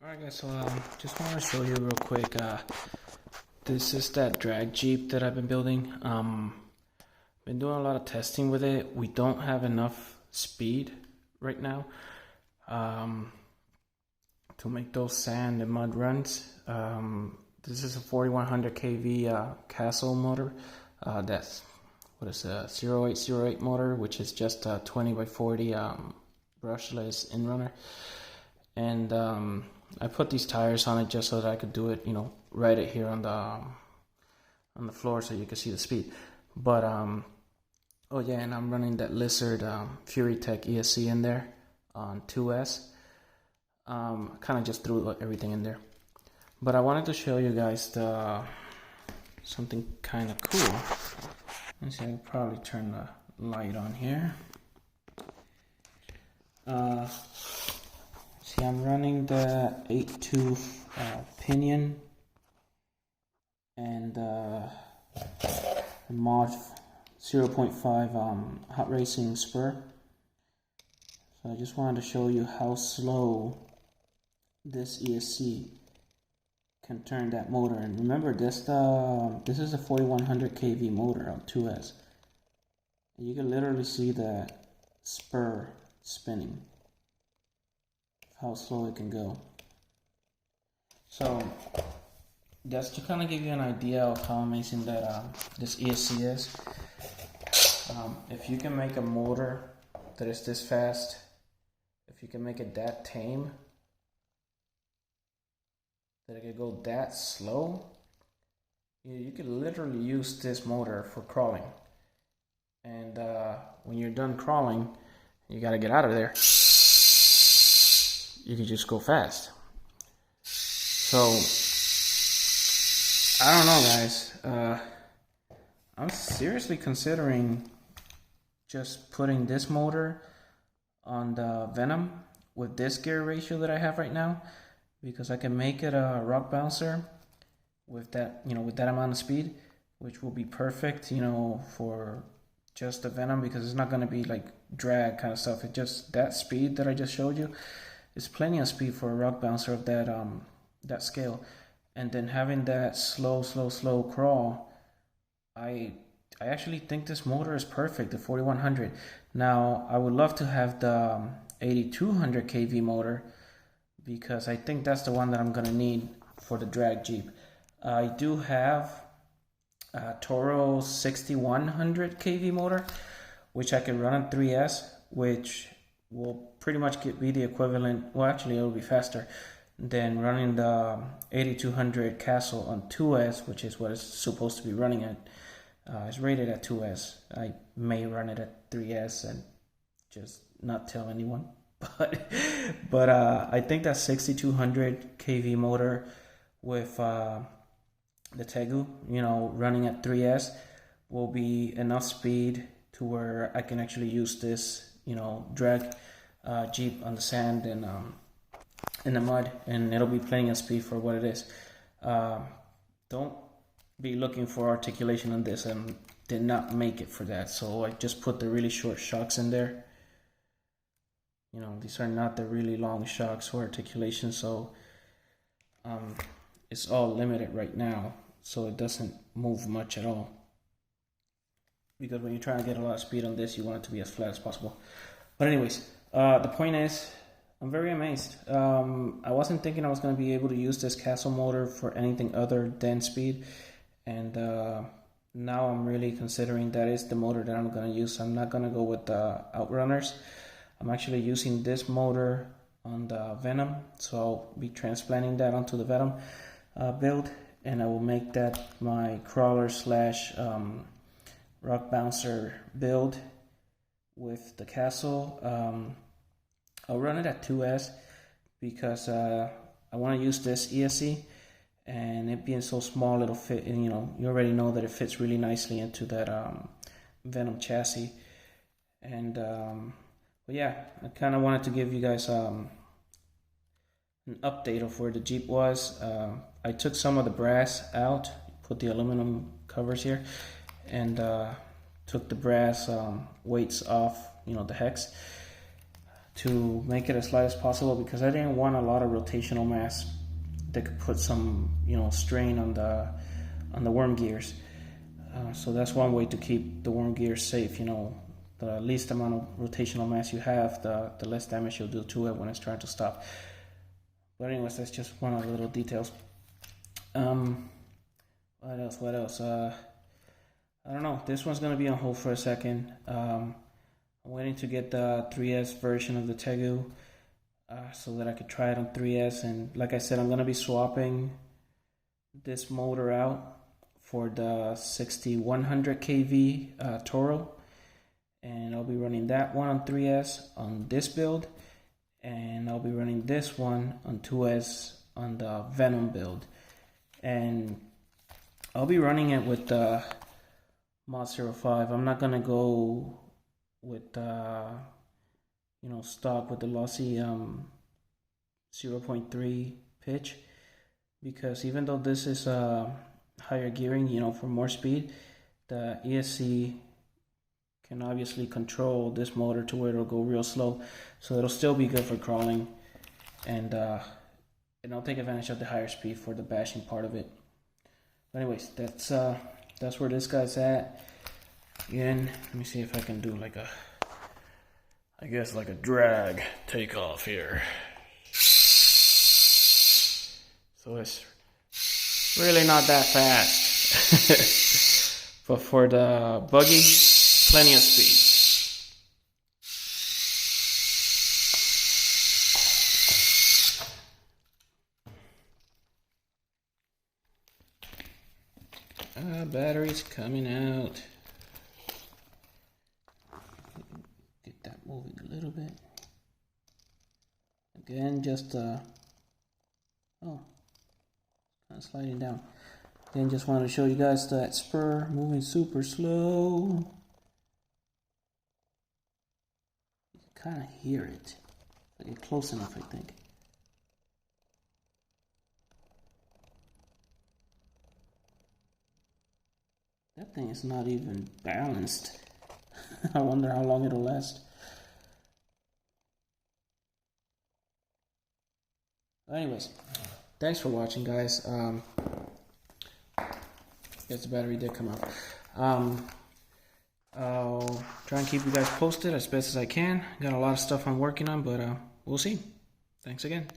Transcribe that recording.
Alright guys, so just want to show you real quick, this is that drag Jeep that I've been building. Been doing a lot of testing with it. We don't have enough speed right now to make those sand and mud runs. This is a 4100 kV Castle motor. That's what is a 0808 motor, which is just a 20 by 40 brushless inrunner. And I put these tires on it just so that I could do it, right it here on the floor so you can see the speed. But oh yeah, and I'm running that Lizard Furitek ESC in there on 2S. Kind of just threw everything in there. But I wanted to show you guys something kind of cool. Let's see, I'll probably turn the light on here. See, I'm running the 8.2 Pinion and the mod 0.5 hot racing spur. So I just wanted to show you how slow this ESC can turn that motor. And remember, this is a 4100 kV motor on 2S. And you can literally see the spur spinning. How slow it can go. So that's to kind of give you an idea of how amazing that this ESC is. If you can make a motor that is this fast, if you can make it that tame, that it can go that slow, you could literally use this motor for crawling. And when you're done crawling, you got to get out of there. You can just go fast. So I don't know, guys. I'm seriously considering just putting this motor on the Venom with this gear ratio that I have right now, because I can make it a rock bouncer with that, with that amount of speed, which will be perfect, for just the Venom, because it's not going to be like drag kind of stuff. It's just that speed that I just showed you. It's plenty of speed for a rock bouncer of that scale. And then having that slow crawl, I actually think this motor is perfect, the 4100. Now I would love to have the 8200 kV motor, because I think that's the one that I'm gonna need for the drag Jeep. I do have a Toro 6100 kV motor, which I can run on 3S, which will pretty much be the equivalent, well actually it'll be faster than running the 8200 Castle on 2S, which is what it's supposed to be running at. It's rated at 2S. I may run it at 3S and just not tell anyone. But I think that 6200 kV motor with the Tegu, running at 3S will be enough speed to where I can actually use this, drag Jeep on the sand and in the mud, and it'll be plenty of speed for what it is. Don't be looking for articulation on this, and did not make it for that, so I just put the really short shocks in there. These are not the really long shocks for articulation, so it's all limited right now, so it doesn't move much at all, because when you're trying to get a lot of speed on this, you want it to be as flat as possible. But anyways, the point is, I'm very amazed. I wasn't thinking I was going to be able to use this Castle motor for anything other than speed, and now I'm really considering that is the motor that I'm going to use. I'm not going to go with the Outrunners. I'm actually using this motor on the Venom, so I'll be transplanting that onto the Venom build, and I will make that my crawler slash rock bouncer build with the Castle. I'll run it at 2S because I want to use this ESC, and it being so small, it'll fit, and you already know that it fits really nicely into that Venom chassis. And but yeah, I kind of wanted to give you guys an update of where the Jeep was. I took some of the brass out, put the aluminum covers here, and took the brass weights off, the hex, to make it as light as possible because I didn't want a lot of rotational mass that could put some, you know, strain on the worm gears. So that's one way to keep the worm gears safe. You know, the least amount of rotational mass you have, the less damage you'll do to it when it's trying to stop. But anyways, that's just one of the little details. What else? I don't know. This one's gonna be on hold for a second. I'm waiting to get the 3S version of the Tegu so that I could try it on 3S. And like I said, I'm gonna be swapping this motor out for the 6100 kV Toro, and I'll be running that one on 3S on this build, and I'll be running this one on 2S on the Venom build, and I'll be running it with the Mod 05. I'm not gonna go with you know, stock with the lossy 0.3 pitch, because even though this is higher gearing, you know, for more speed, the ESC can obviously control this motor to where it'll go real slow, so it'll still be good for crawling, and I'll take advantage of the higher speed for the bashing part of it. But anyways, that's where this guy's at. Again, let me see if I can do like a, I guess like a drag takeoff here. So it's really not that fast, but for the buggy, plenty of speed. Battery's coming out. Get that moving a little bit. Again, just oh, kind of sliding down. Again, just wanted to show you guys that spur moving super slow. You can kind of hear it. If I get close enough, I think. That thing is not even balanced. I wonder how long it'll last. Anyways, thanks for watching, guys. Guess the battery did come out. I'll try and keep you guys posted as best as I can. Got a lot of stuff I'm working on, but we'll see. Thanks again.